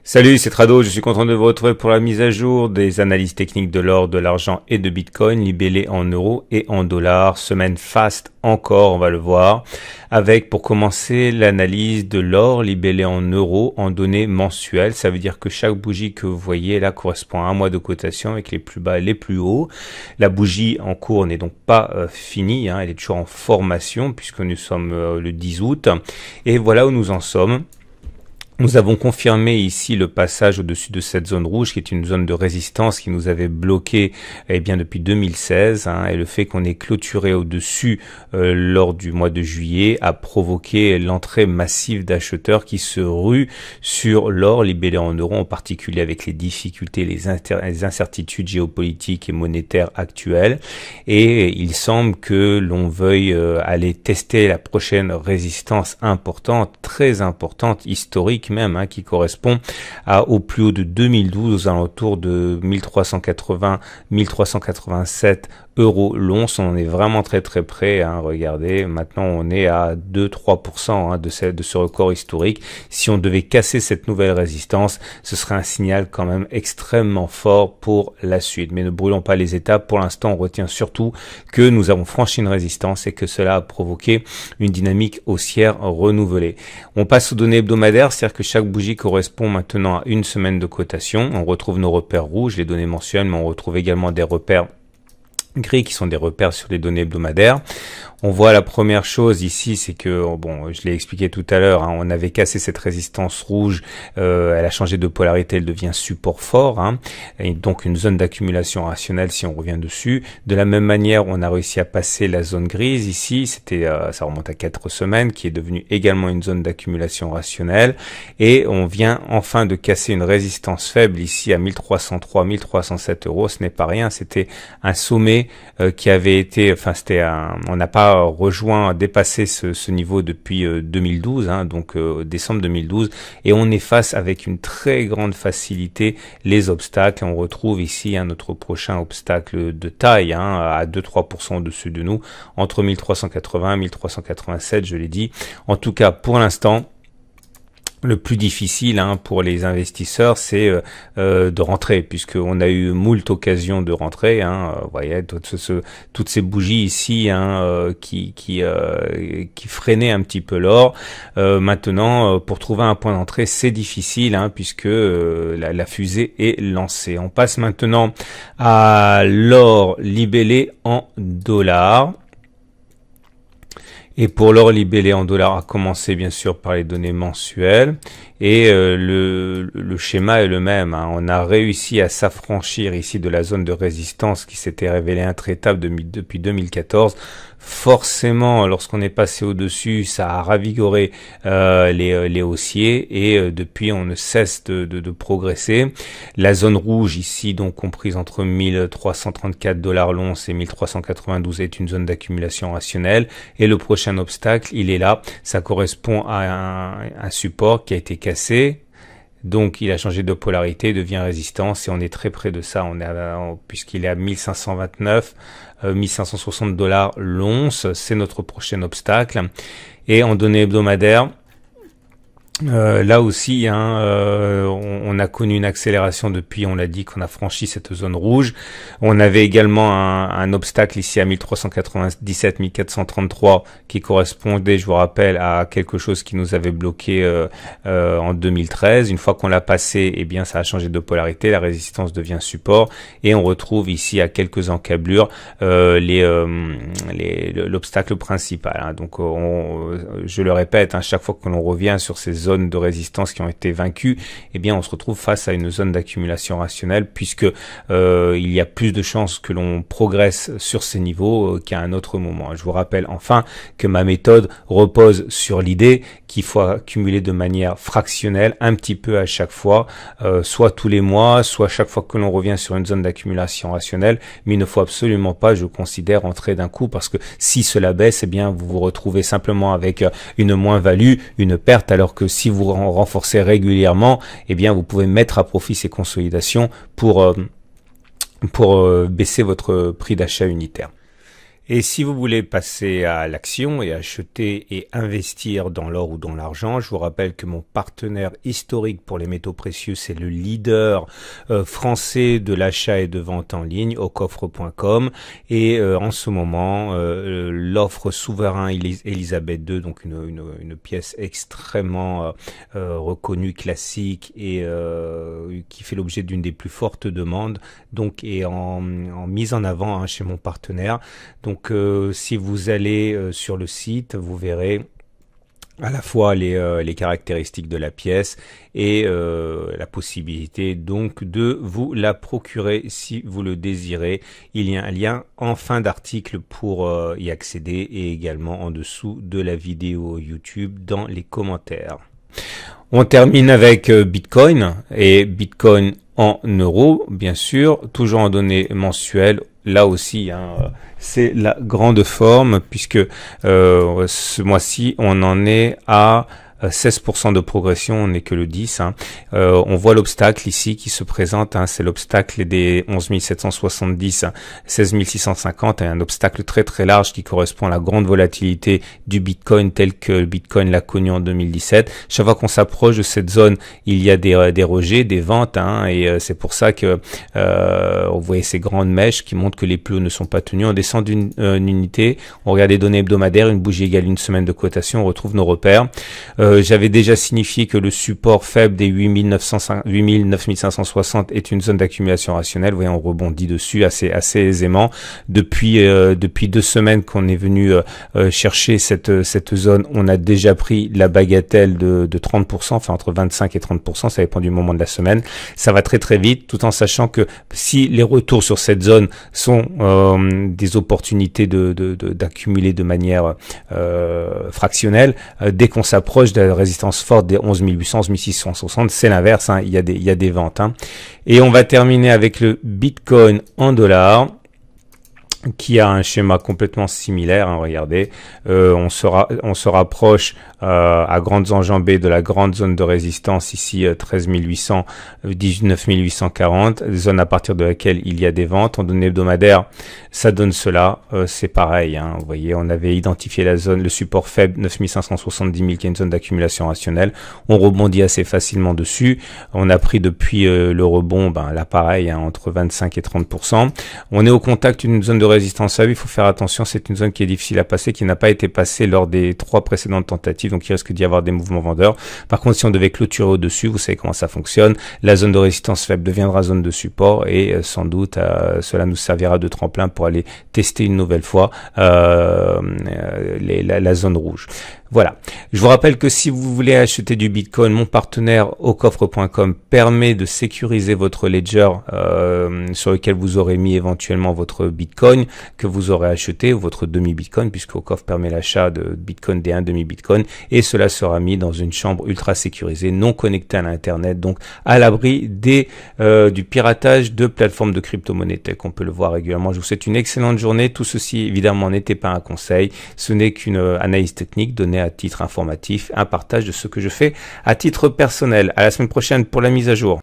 Salut, c'est Trado, je suis content de vous retrouver pour la mise à jour des analyses techniques de l'or, de l'argent et de Bitcoin, libellés en euros et en dollars. Semaine faste encore, on va le voir, avec pour commencer l'analyse de l'or libellé en euros en données mensuelles. Ça veut dire que chaque bougie que vous voyez là correspond à un mois de cotation avec les plus bas et les plus hauts. La bougie en cours n'est donc pas finie, elle est toujours en formation puisque nous sommes le 10 août. Et voilà où nous en sommes. Nous avons confirmé ici le passage au-dessus de cette zone rouge qui est une zone de résistance qui nous avait bloqué depuis 2016 et le fait qu'on ait clôturé au-dessus lors du mois de juillet a provoqué l'entrée massive d'acheteurs qui se ruent sur l'or libellé en euros, en particulier avec les difficultés, les incertitudes géopolitiques et monétaires actuelles, et il semble que l'on veuille aller tester la prochaine résistance importante, très importante, historique même, qui correspond au plus haut de 2012 aux alentours de 1380-1387 euros l'once. On est vraiment très très près, regardez, maintenant on est à 2-3% de ce record historique. Si on devait casser cette nouvelle résistance, ce serait un signal quand même extrêmement fort pour la suite. Mais ne brûlons pas les étapes, pour l'instant on retient surtout que nous avons franchi une résistance et que cela a provoqué une dynamique haussière renouvelée. On passe aux données hebdomadaires, c'est-à-dire que chaque bougie correspond maintenant à une semaine de cotation. On retrouve nos repères rouges, les données mensuelles, mais on retrouve également des repères gris qui sont des repères sur les données hebdomadaires. On voit la première chose ici, c'est que, bon, je l'ai expliqué tout à l'heure, on avait cassé cette résistance rouge, elle a changé de polarité, elle devient support fort, et donc une zone d'accumulation rationnelle si on revient dessus. De la même manière, on a réussi à passer la zone grise ici, ça remonte à 4 semaines, qui est devenue également une zone d'accumulation rationnelle, et on vient enfin de casser une résistance faible ici à 1303-1307 euros. Ce n'est pas rien, c'était un sommet qui avait été, on n'a pas dépassé ce niveau depuis 2012, donc décembre 2012, et on efface avec une très grande facilité les obstacles. On retrouve ici notre prochain obstacle de taille, à 2-3% au-dessus de nous, entre 1380 et 1387, je l'ai dit. En tout cas, pour l'instant, le plus difficile pour les investisseurs, c'est de rentrer, puisqu'on a eu moult occasions de rentrer. Vous voyez, toutes ces bougies ici qui freinaient un petit peu l'or. Maintenant, pour trouver un point d'entrée, c'est difficile, puisque la fusée est lancée. On passe maintenant à l'or libellé en dollars. Et pour l'or libellé en dollars, à commencer bien sûr par les données mensuelles, et le schéma est le même. On a réussi à s'affranchir ici de la zone de résistance qui s'était révélée intraitable depuis 2014. Forcément, lorsqu'on est passé au-dessus, ça a ravigoré les haussiers, et depuis on ne cesse de progresser. La zone rouge ici, donc comprise entre 1334 $ l'once et 1392, est une zone d'accumulation rationnelle, et le prochain obstacle, il est là. Ça correspond à un support qui a été cassé. Donc il a changé de polarité, devient résistance, et on est très près de ça. Puisqu'il est à 1529, 1560 $ l'once, c'est notre prochain obstacle. Et en données hebdomadaires, là aussi, on a connu une accélération depuis, on l'a dit, qu'on a franchi cette zone rouge. On avait également un obstacle ici à 1397, 1433, qui correspondait, je vous rappelle, à quelque chose qui nous avait bloqué en 2013. Une fois qu'on l'a passé, ça a changé de polarité, la résistance devient support, et on retrouve ici à quelques encablures l'obstacle principal. Donc, je le répète, chaque fois que l'on revient sur ces zones de résistance qui ont été vaincues, on se retrouve face à une zone d'accumulation rationnelle, puisque il y a plus de chances que l'on progresse sur ces niveaux qu'à un autre moment. Je vous rappelle enfin que ma méthode repose sur l'idée qu'il faut accumuler de manière fractionnelle, un petit peu à chaque fois, soit tous les mois, soit chaque fois que l'on revient sur une zone d'accumulation rationnelle, mais il ne faut absolument pas, je considère, entrer d'un coup, parce que si cela baisse, vous vous retrouvez simplement avec une moins-value, une perte, alors que si vous renforcez régulièrement, vous pouvez mettre à profit ces consolidations pour baisser votre prix d'achat unitaire. Et si vous voulez passer à l'action et acheter et investir dans l'or ou dans l'argent, je vous rappelle que mon partenaire historique pour les métaux précieux, c'est le leader français de l'achat et de vente en ligne, aucoffre.com. Et en ce moment, l'offre Souverain Elisabeth II, donc une pièce extrêmement reconnue, classique et qui fait l'objet d'une des plus fortes demandes, donc est en mise en avant chez mon partenaire. Donc si vous allez sur le site, vous verrez à la fois les caractéristiques de la pièce et la possibilité donc de vous la procurer si vous le désirez. Il y a un lien en fin d'article pour y accéder et également en dessous de la vidéo YouTube dans les commentaires. On termine avec Bitcoin et Bitcoin en euros, bien sûr, toujours en données mensuelles. Là aussi, c'est la grande forme puisque ce mois-ci, on en est à 16% de progression, on n'est que le 10. On voit l'obstacle ici qui se présente, c'est l'obstacle des 11 770, 16 650, et un obstacle très très large qui correspond à la grande volatilité du Bitcoin tel que le Bitcoin l'a connu en 2017. Chaque fois qu'on s'approche de cette zone, il y a des rejets, des ventes, et c'est pour ça que on voyait ces grandes mèches qui montrent que les plus hauts ne sont pas tenus. On descend d'une unité, on regarde les données hebdomadaires, une bougie égale une semaine de cotation, on retrouve nos repères. J'avais déjà signifié que le support faible des 9560 est une zone d'accumulation rationnelle. Vous voyez, on rebondit dessus assez aisément. Depuis 2 semaines qu'on est venu chercher cette zone, on a déjà pris la bagatelle de 30%, enfin entre 25 et 30%, ça dépend du moment de la semaine. Ça va très très vite, tout en sachant que si les retours sur cette zone sont des opportunités d'accumuler de manière fractionnelle, dès qu'on s'approche de la résistance forte des 11 800, 11 660, c'est l'inverse, il y a des ventes. Et on va terminer avec le Bitcoin en dollars, qui a un schéma complètement similaire. Regardez, on se rapproche à grandes enjambées de la grande zone de résistance ici, 13 800, 19 840, zone à partir de laquelle il y a des ventes. En données hebdomadaires, ça donne cela, c'est pareil. Vous voyez, on avait identifié la zone, le support faible 9 570 000 qui est une zone d'accumulation rationnelle. On rebondit assez facilement dessus. On a pris depuis le rebond, là pareil, entre 25 et 30%. On est au contact d'une zone de résistance à vue. Il faut faire attention, c'est une zone qui est difficile à passer, qui n'a pas été passée lors des 3 précédentes tentatives, donc il risque d'y avoir des mouvements vendeurs. Par contre, si on devait clôturer au-dessus, vous savez comment ça fonctionne, la zone de résistance faible deviendra zone de support et sans doute cela nous servira de tremplin pour aller tester une nouvelle fois la zone rouge. Voilà. Je vous rappelle que si vous voulez acheter du Bitcoin, mon partenaire aucoffre.com permet de sécuriser votre ledger sur lequel vous aurez mis éventuellement votre Bitcoin que vous aurez acheté ou votre demi-Bitcoin, puisque Aucoffre permet l'achat de Bitcoin des 1 demi-Bitcoin, et cela sera mis dans une chambre ultra sécurisée, non connectée à l'internet, donc à l'abri du piratage de plateformes de crypto-monnaies telles qu'on peut le voir régulièrement. Je vous souhaite une excellente journée. Tout ceci évidemment n'était pas un conseil, ce n'est qu'une analyse technique donnée à titre informatif, un partage de ce que je fais à titre personnel. À la semaine prochaine pour la mise à jour.